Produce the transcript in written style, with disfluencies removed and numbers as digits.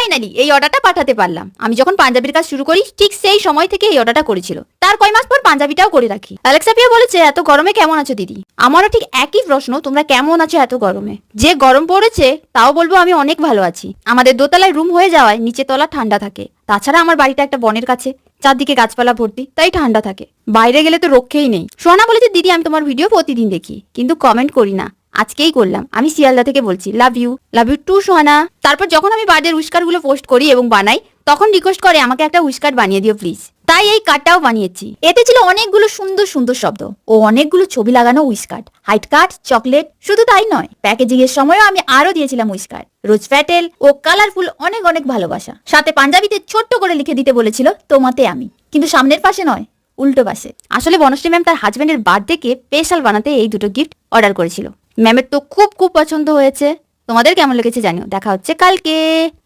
Finally এই অর্ডারটা পাঠাতে পারলাম। আমি যখন পাঞ্জাবির কাজ শুরু করি ঠিক সেই সময় থেকে এই অর্ডারটা করেছিল। তার কয় মাস পর পাঞ্জাবিটাও করে রাখি। অ্যালেক্সা পিয়া বলেছে, এত গরমে কেমন আছো দিদি? আমারও ঠিক একই প্রশ্ন, তোমরা কেমন আছো এত গরমে? যে গরম পড়েছে তাও বলবো আমি অনেক ভালো আছি। আমাদের দোতলায় রুম হয়ে যাওয়ায় নিচে তলা ঠান্ডা থাকে। তাছাড়া আমার বাড়িটা একটা বনের কাছে, চারদিকে গাছপালা ভর্তি, তাই ঠান্ডা থাকে। বাইরে গেলে তো রক্ষেই নেই। সোহানা বলেছে, দিদি আমি তোমার ভিডিও প্রতিদিন দেখি কিন্তু কমেন্ট করি না, আজকেই করলাম। আমি শিয়ালদা থেকে বলছি, লাভ ইউ টু সোহানা। তারপর যখন আমি বার্থডে উইশ কার্ড গুলো পোস্ট করি এবং বানাই তখন রিকোয়েস্ট করে আমাকে একটা উইশ কার্ড বানিয়ে দিও প্লিজ। তাই এই কার্ডটাও বানিয়েছি। এতে ছিল অনেকগুলো সুন্দর সুন্দর শব্দ ও অনেকগুলো ছবি লাগানো wish card, height card, chocolate. শুধু তাই নয়, প্যাকেজিং এর সময়ও আমি আরো দিয়েছিলাম উইশ কার্ড, রোজ প্যাটেল ও কালারফুল অনেক অনেক ভালোবাসা। সাথে পাঞ্জাবিতে ছোট্ট করে লিখে দিতে বলেছিল, তোমাতে আমি, কিন্তু সামনের পাশে নয়, উল্টো পাশে। আসলে বনশ্রী ম্যাম তার হাজবেন্ডের বার্থডেকে স্পেশাল বানাতে এই দুটো গিফট অর্ডার করেছিল। ম্যামের তো খুব খুব পছন্দ হয়েছে। তোমাদের কেমন লেগেছে জানিও। দেখা হচ্ছে কালকে।